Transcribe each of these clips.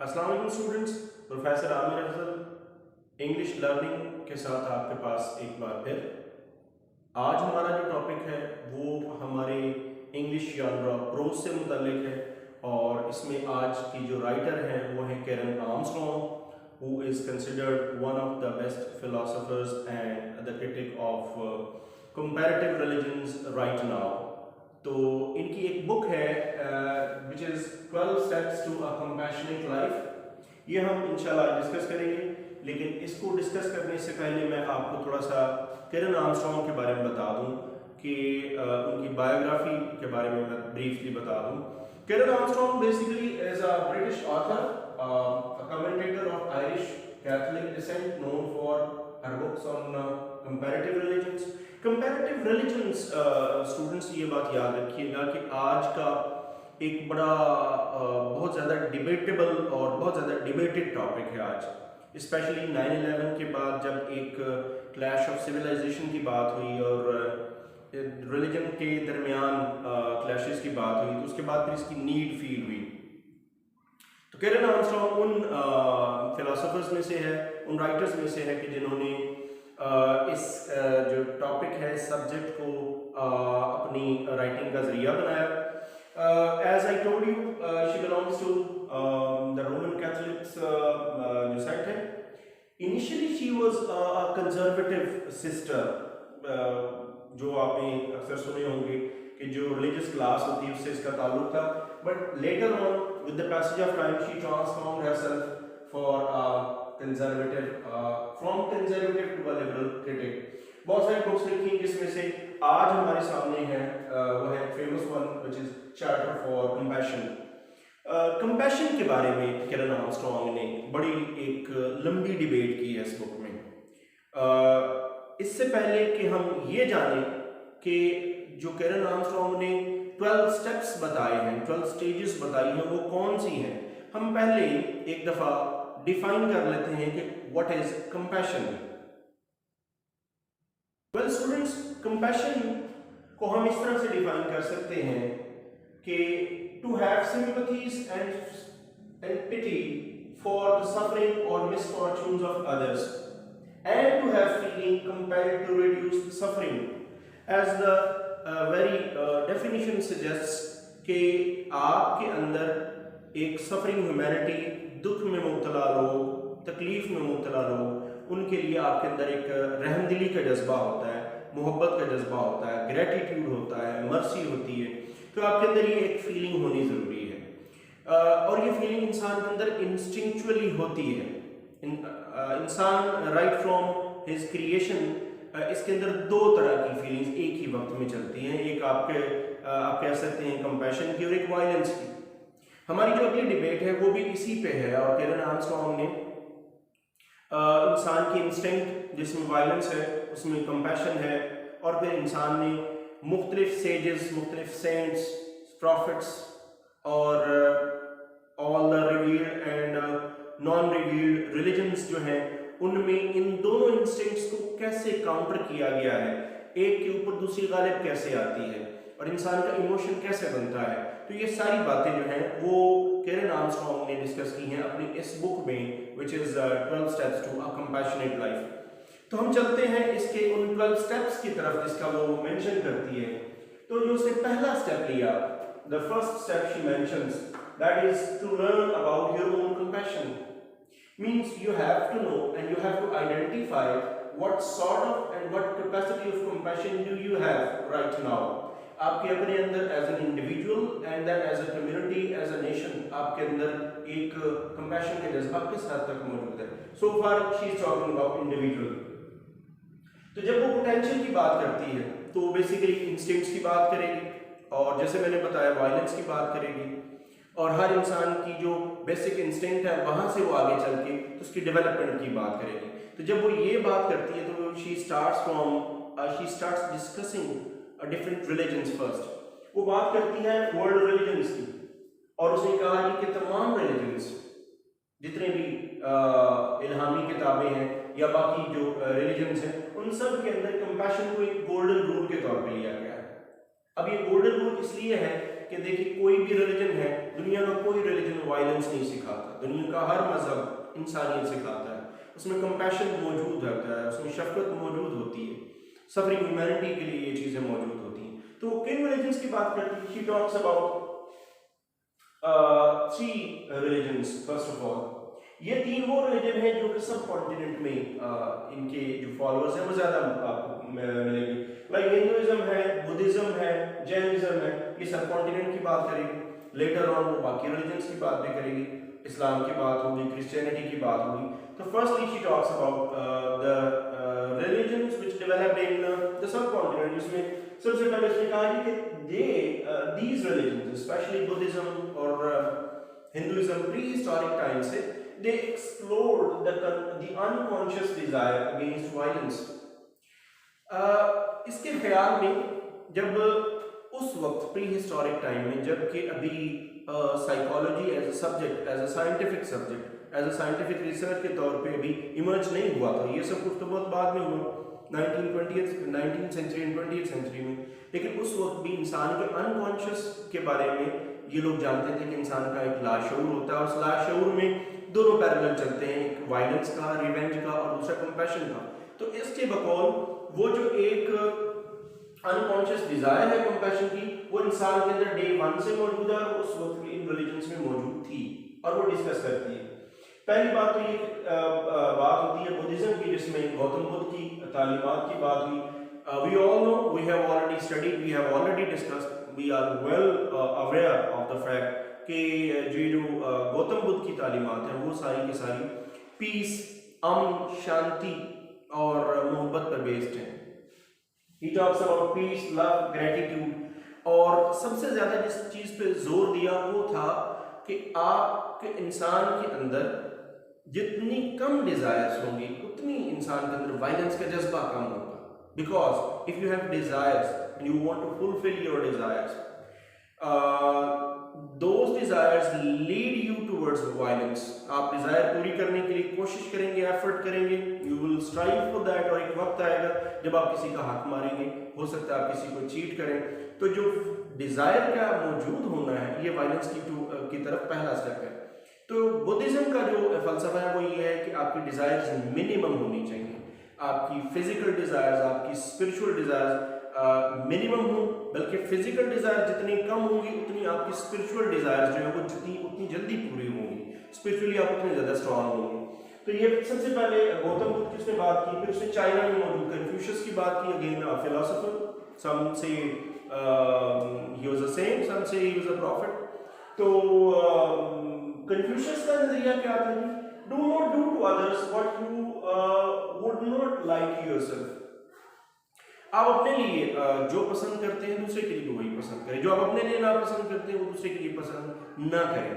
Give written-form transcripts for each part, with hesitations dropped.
अस्सलाम वालेकुम students, professor Aamir Afzal English learning के साथ आपके पास एक बार फिर। आज हमारा जो टॉपिक है वो हमारे इंग्लिश जॉनरा प्रोज से मुतल्लिक है और इसमें आज की जो राइटर हैं वो है Karen Armstrong, who is considered one of the best philosophers and the critic of comparative religions right now. तो इनकी एक बुक है which is 12 steps to a compassionate life. ये हम इंशाल्लाह डिस्कस करेंगे, लेकिन इसको डिस्कस करने से पहले मैं आपको थोड़ा सा कैरन आर्मस्ट्रॉन्ग के बारे में बता दूं कि उनकी बायोग्राफी के बारे में मैं ब्रीफली बता दूं। Karen Armstrong basically as a British author, a commentator of Irish Catholic descent, known for her books on comparative religions. Comparative religions, students ये बात याद रखिएगा कि आज का एक बड़ा बहुत ज़्यादा डिबेटेबल और बहुत ज़्यादा डिबेटेड टॉपिक है आज, स्पेशली 9/11 के बाद जब एक क्लैश ऑफ सिविलाइजेशन की बात हुई और रिलीजन के दरमियान क्लैशेस की बात हुई, तो उसके बाद फिर इसकी नीड फील हुई। तो कैरन आर्मस्ट्रॉन्ग उन फिलोसोफर्स में से है, उन राइटर्स में से है कि जिन्होंने इस जो टॉपिक है, इस सब्जेक्ट को अपनी राइटिंग का जरिया बनाया। As I told you, she belongs to the Roman Catholics जो सेक्ट है। Initially she was a conservative sister, जो आपने अक्सर सुने होंगे कि जो रिलीजियस क्लास होती है उससे इसका ताल्लुक था, but later on with the passage of time she transformed herself for conservative, from conservative to a liberal critic. बहुत सारी बुक्स लिखी जिसमें से आज हमारे सामने है वो है famous one which is charter for compassion. Compassion के बारे में कैरन आर्मस्ट्रॉन्ग ने बड़ी एक लंबी डिबेट की है इस बुक में। इससे पहले कि हम ये जानें कि जो कैरन आर्मस्ट्रॉन्ग ने 12 स्टेप्स बताए हैं, 12 स्टेजेस बताई हैं, वो कौन सी हैं, हम पहले एक दफ़ा डिफाइन कर लेते हैं कि what is compassion. Well students, compassion को हम इस तरह से डिफाइन कर सकते हैं कि to have sympathies and pity for the suffering और misfortunes of others and to have feeling compelled to reduce the suffering, as the very definition suggests कि आपके अंदर एक सफरिंग ह्यूमैनिटी, दुख में मुब्तला लोग, तकलीफ में मुब्तला लोग, उनके लिए आपके अंदर एक रहमदिली का जज्बा होता है, मोहब्बत का जज्बा होता है, ग्रेटिट्यूड होता है, मर्सी होती है। तो आपके अंदर ये एक फीलिंग होनी ज़रूरी है और ये फीलिंग इंसान के अंदर इंस्टिंक्चुअली होती है। इंसान राइट फ्रॉम हिज क्रिएशन इसके अंदर दो तरह की फीलिंग्स एक ही वक्त में चलती हैं, एक आप कह सकते हैं कंपैशन की और एक वायलेंस की। हमारी जो अगली डिबेट है वो भी इसी पे है और कैरन आर्मस्ट्रॉन्ग ने इंसान की इंस्टिंक्ट जिसमें वायलेंस है उसमें कंपैशन है, और फिर इंसान ने मुख्तलिफ सेजेस, मुख्तलिफ सेंट्स, प्रॉफिट्स और all the revealed and non revealed religions जो हैं उनमें इन दोनों इंस्टिंक्ट्स को कैसे काउंटर किया गया है, एक के ऊपर दूसरी गालिब कैसे आती है और इंसान का इमोशन कैसे बनता है। तो ये सारी बातें जो हैं वो कैरन आर्मस्ट्रॉन्ग ने डिस्कस की हैं अपनी इस बुक में which is 12 steps to a compassionate life. तो हम चलते हैं इसके उन 12 स्टेप्स की तरफ जिसका वो मेंशन करती है। तो जो उसने पहला स्टेप लिया, the first step she mentions, that is to learn about your own compassion. Means you have to know and you have to identify what sort of and what capacity of compassion do you have right now. आपके अपने अंदर as an individual and then as a community, as a nation, आपके अंदर एक compassion के जज्बा किस हद तक मौजूद है। So far she is talking about individual. तो जब वो potential की बात करती है तो basically instincts की बात करेगी और जैसे मैंने बताया violence की बात करेगी और हर इंसान की जो बेसिक इंस्टिंक्ट है वहाँ से वो आगे चल के तो उसकी डेवलपमेंट की बात करेगी। तो जब वो ये बात करती है तो she starts discussing different religions first. वो बात करती है वर्ल्ड रिलीजन्स की और उसने कहा कि तमाम रिलीजन्स जितने भी इल्हामी किताबें हैं या बाकी जो रिलीजन्स हैं उन सब के अंदर कंपैशन को एक गोल्डन रूल के तौर पे लिया गया है। अब ये गोल्डन रूल इसलिए है कि देखिए कोई भी रिलीजन है, दुनिया का कोई रिलीजन वायलेंस नहीं सिखाता, दुनिया का हर मजहब इंसानियत सिखाता है, उसमें कंपैशन मौजूद रहता है, उसमें शफकत मौजूद होती है, सफरिंग ह्यूमैनिटी के लिए ये चीज़ें मौजूद होती हैं। तो किन रिलीजन्स की बात करती है? She talks about 3 religions. First of all, ये 3 वो रिलीजन है जो कि सब कॉन्टिनेंट में इनके जो फॉलोअर्स हैं वो ज़्यादा आपको मिलेंगे। लाइक हिंदुइज्म है, बुद्धिज्म है, जैनिज्म है, ये सब कॉन्टिनेंट की बात करेगी। लेटर ऑन वो बाकी रिलीजन्स की बात भी करेगी, इस्लाम की बात होगी, क्रिश्चियनिटी की बात होगी। तो firstly she talks about the religions which developed in the sub continent, जिसमें सबसे पहले उसने कहा कि these religions, especially Buddhism or Hinduism, prehistoric times से they explored the unconscious desire against violence. इसके ख्याल में जब उस वक्त प्री हिस्टोरिक टाइम में, जबकि अभी psychology as a subject, as a scientific subject, as a scientific research के तौर पे अभी इमर्ज नहीं हुआ था, ये सब कुछ तो बहुत बाद में हुआ 19th century and 20th century में। लेकिन उस वक्त भी इंसान के अनकॉन्शियस के बारे में ये लोग जानते थे कि इंसान का एक लाशऊर होता है, और उस लाशऊर में दोनों पैरेलल चलते हैं, एक वायलेंस का, रिवेंज का, और दूसरा कंपैशन का। तो इसके बकौल वो जो एक अनकॉन्शियस डिजायर है कंपैशन की, वो इंसान के अंदर डे 1 से मौजूद है, और उस वक्त इन रिलीजन्स में मौजूद थी, और वो डिस्कस करती है। पहली बात तो ये बात होती है बुद्धिज्म की, जिसमें गौतम बुद्ध की तालीमात की बात हुई। We all know, we have already studied, we have already discussed, we are well aware of the fact कि जो गौतम बुद्ध की तालीमात हैं वो सारी की सारी पीस, अमन, शांति और मोहब्बत पर बेस्ड हैं। He talks about peace, love, gratitude, और सबसे ज़्यादा जिस चीज़ पे जोर दिया वो था कि आपके इंसान के अंदर जितनी कम डिज़ायर्स होंगी उतनी इंसान के अंदर वायलेंस का जज्बा कम होगा। Because if you have desires and you want to fulfil your desires, those desires lead you towards violence. आप डिजायर पूरी करने के लिए कोशिश करेंगे, एफर्ट करेंगे, you will strive for that, और एक वक्त आएगा जब आप किसी का हक मारेंगे, हो सकता है आप किसी को चीट करें। तो जो डिजायर का मौजूद होना है, ये वायलेंस की तरफ पहला स्टेप है। तो बुद्धिज्म का जो फलसफा है वो ये है कि आपकी डिजायर्स मिनिमम होनी चाहिए, आपकी फिजिकल डिजायर्स, आपकी स्पिरिचुअल डिजायर्स मिनिमम हो, बल्कि फिजिकल डिजायर जितनी कम होंगी उतनी आपकी स्पिरिचुअल डिजायर्स जो है वो उतनी जल्दी पूरी होंगी, स्पिरिचुअली आप उतने ज्यादा स्ट्रांग होंगे। तो ये सबसे पहले गौतम बुद्ध की उसने बात की, फिर उसने चाइना में मौजूद कन्फ्यूशियस की बात की, again philosopher, some say he was a saint, some say he was a prophet. तो कन्फ्यूशियस का नजरिया क्या था? Do not do to others what you would not like yourself. आप अपने लिए जो पसंद करते हैं दूसरे के लिए वही पसंद करें, जो आप अपने लिए ना पसंद करते हैं वो दूसरे के लिए पसंद ना करें।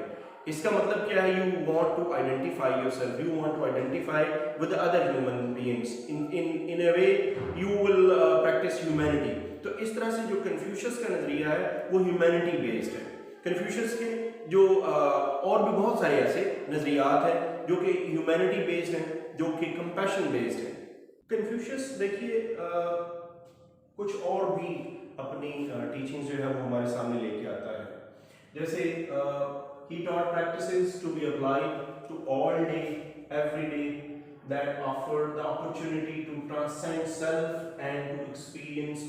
इसका मतलब क्या है? You want to identify yourself, you want to identify with other human beings, in a way you will practice humanity. तो इस तरह से जो कन्फ्यूशियस का नजरिया है वो ह्यूमैनिटी बेस्ड है। कन्फ्यूशियस के जो और भी बहुत सारे ऐसे नजरियात हैं जो कि ह्यूमैनिटी बेस्ड हैं, जो कि कंपैशन बेस्ड है। कन्फ्यूशियस देखिए कुछ और भी अपनी टीचिंग जो है वो हमारे सामने लेके आता है। जैसे he taught practices to be applied to all day, every day, that offer the opportunity to transcend self and to experience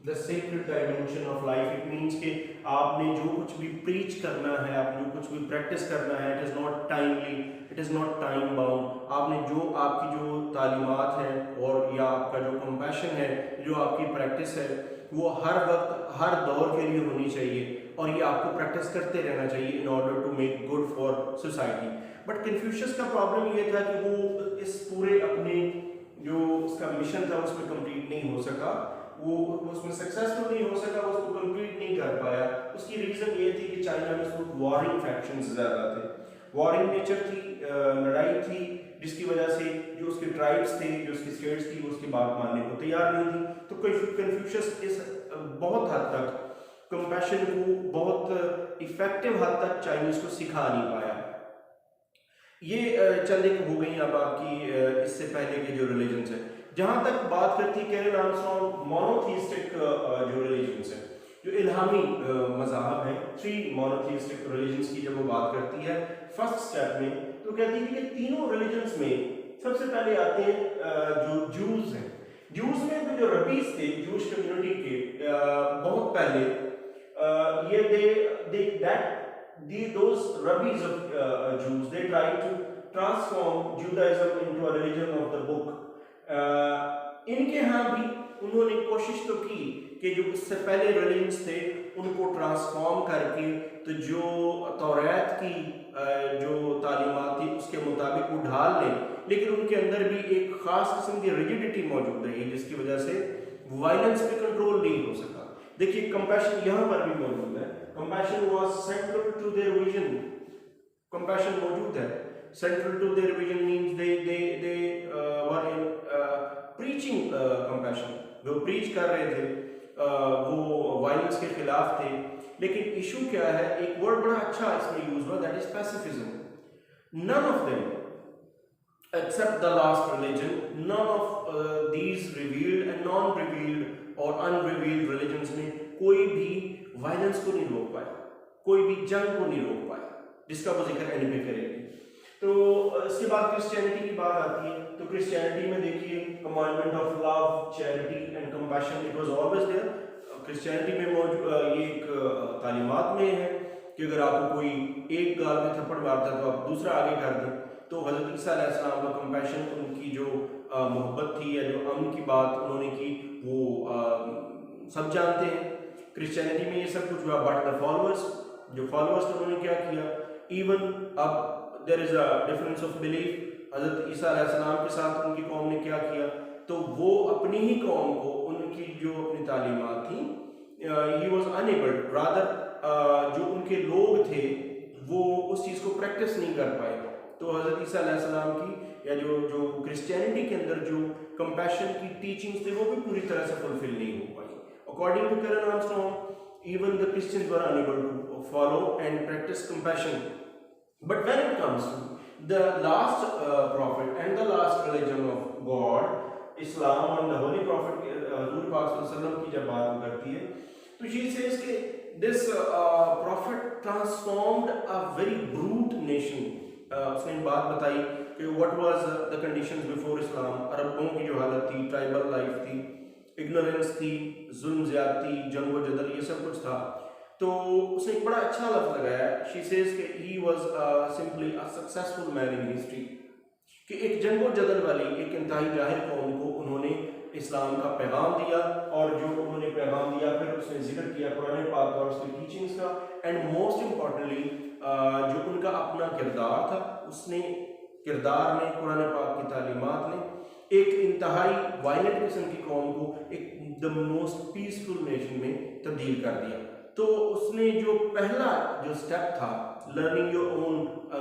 the sacred dimension of life. It means कि आपने जो कुछ भी preach करना है, आपने जो कुछ भी practice करना है, it is not timely, it is not time bound. आपने जो आपकी जो तालीमात हैं और या आपका जो compassion है, जो आपकी practice है, वो हर वक्त हर दौर के लिए होनी चाहिए, और ये आपको प्रैक्टिस करते रहना चाहिए in order to make good for society. But Confucius का प्रॉब्लम ये था कि वो इस पूरे अपने जो उसका मिशन था उसमें कंप्लीट नहीं हो सका, वो उसमें सक्सेसफुल नहीं हो सका, वो उसको कंप्लीट नहीं कर पाया। उसकी रीज़न ये थी कि चाइना में उसको वॉरिंग फैक्शंस ज़्यादा थे, वॉरिंग नेचर थी, लड़ाई थी, जिसकी वजह से जो उसके ट्राइब्स थे, जो उसकी स्टेट्स थी, वो उसकी बात मानने को तैयार नहीं थी। तो कन्फ्यूशियस इस बहुत हद तक कंपैशन को बहुत इफेक्टिव हद तक चाइनीज को सिखा नहीं पाया। ये चंद एक हो गई अब आपकी इससे पहले के जो रिलीजन्स हैं। जहाँ तक बात करती कैरन आर्मस्ट्रॉन्ग मोनोथीस्टिक जो रिलीजन्स हैं, जो इल्हामी मज़ाहब हैं, 3 मोनोथीइस्टिक रिलीजन्स की जब वो बात करती है फर्स्ट स्टेप में, तो कहती है कि तीनों रिलीजन्स में सबसे पहले आते हैं जो जूस हैं। जूस में तो जो रबीज थे जूश कम्युनिटी के बहुत पहले, ये those rabbis of Jews, they tried to transform Judaism into a religion of the book. इनके यहाँ भी उन्होंने कोशिश तो की कि जो उससे पहले रिलीजन्स थे उनको ट्रांसफॉर्म करके तो जो तौरात की जो तालीमात थी उसके मुताबिक वो ढाल लें, लेकिन उनके अंदर भी एक ख़ास किस्म की रिजिडिटी मौजूद रही जिसकी वजह से वायलेंस पे कंट्रोल नहीं हो सका। देखिए कंपैशन यहाँ पर भी मौजूद है, compassion was central to their vision, compassion मौजूद है, central to their vision means they were in preaching compassion, वो प्रीच कर रहे थे, वो वायलेंस के खिलाफ थे। लेकिन इशू क्या है, एक वर्ड बड़ा अच्छा इसमें यूज हुआ, that is pacifism. None of them except the last religion, none of these revealed and non-revealed और unrevealed religions में कोई भी वायलेंस को नहीं रोक पाया, कोई भी जंग को नहीं रोक पाया, जिसका वो जिक्र एंड में करेंगे। तो इसके बाद क्रिश्चियनिटी की बात आती है, तो क्रिश्चियनिटी में देखिए commandment of love, charity and compassion, it was always there. Christianity में ये एक तालीमात में है कि अगर आपको कोई एक गाल में थप्पड़ मारता है तो आप दूसरा आगे कर दें। तो हज़रत ईसा अलैहिस्सलाम का कंपैशन, उनकी जो मोहब्बत थी या जो अमन की बात उन्होंने की, वो सब जानते हैं। क्रिश्चियनिटी में ये सब कुछ हुआ, बट द फॉलोअर्स, जो फॉलोअर्स थे उन्होंने क्या किया, इवन अब there is a difference of belief, हज़रत ईसा अलैहिस्सलाम के साथ उनकी कौम ने क्या किया, तो वो अपनी ही कौम को, उनकी जो अपनी तालीमात थी, ही वॉज अनेबल, रादर जो उनके लोग थे वो उस चीज़ को प्रैक्टिस नहीं कर पाए। तो हज़रत ईसा अलैहिस्सलाम की या जो क्रिश्चियनिटी के अंदर जो कंपैशन की टीचिंग्स थे वो भी पूरी तरह से फुलफिल नहीं हो पाई। According to Karen Armstrong, even the Christians were unable to follow and practise compassion. But when it comes to the last prophet and the last religion of God, Islam and the holy prophet हुजूर पाक सल्लल्लाहु अलैहि वसल्लम की जब बात करती है, तो शी सेज कि this prophet transformed a very brute nation. उसने बात बताई कि what was the conditions before Islam, अरबों की जो हालत थी, ट्राइबल लाइफ थी, इग्नोरेंस थी, जुल्म ज्यादती, जंग व जदल, ये सब कुछ था। तो उसने एक बड़ा अच्छा लफ्ज़ लगाया, शी सेज कि he was simply a successful man in history, कि एक जंग व जदल वाली एक इंतहाई जाहिर कौम को उन्होंने इस्लाम का पैगाम दिया, और जो उन्होंने पैगाम दिया फिर उसने जिक्र किया कुरान पाक और उसकी टीचिंग्स का, एंड मोस्ट इम्पॉर्टेंटली जो उनका अपना किरदार था, उसने किरदार ने, कुरान पाक की तालीमात ने एक इंतहाई वायलेंट किस्म की कौम को एक द मोस्ट पीसफुल नेशन में तब्दील कर दिया। तो उसने जो पहला जो स्टेप था, लर्निंग योर ओन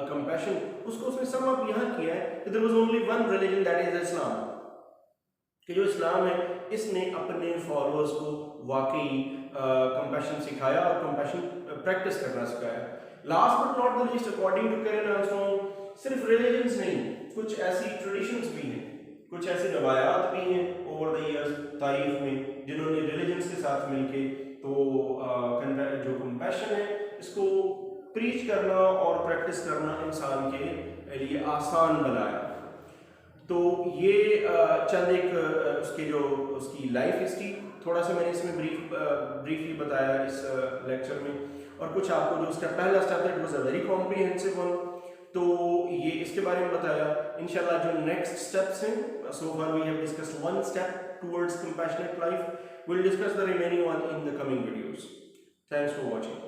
कंपैशन, उसको उसने सम अप यहाँ किया है कि there was only one religion, that is Islam, कि जो इस्लाम है इसने अपने फॉलोअर्स को वाकई कंपैशन सिखाया और कंपैशन प्रैक्टिस करना सिखाया। Last but not the least, according to Karen Armstrong, सिर्फ रिलीजन्स नहीं, कुछ ऐसी ट्रेडिशंस भी हैं, कुछ ऐसी रवायात भी हैं ओवर द ईयर्स तारीख में, जिन्होंने रिलीजन्स के साथ मिलके तो जो कंपैशन है इसको प्रीच करना और प्रैक्टिस करना इंसान के लिए आसान बनाया। तो ये चंद एक उसकी लाइफ हिस्ट्री, थोड़ा सा मैंने इसमें ब्रीफली बताया इस लेक्चर में, और कुछ आपको जो उसका पहला स्टेप है, it was a very comprehensive one, तो ये इसके बारे में बताया। इंशाल्लाह जो नेक्स्ट स्टेप्स हैं, so far we have discussed one step towards compassionate life, we'll discuss the remaining one in the coming videos. Thanks for watching.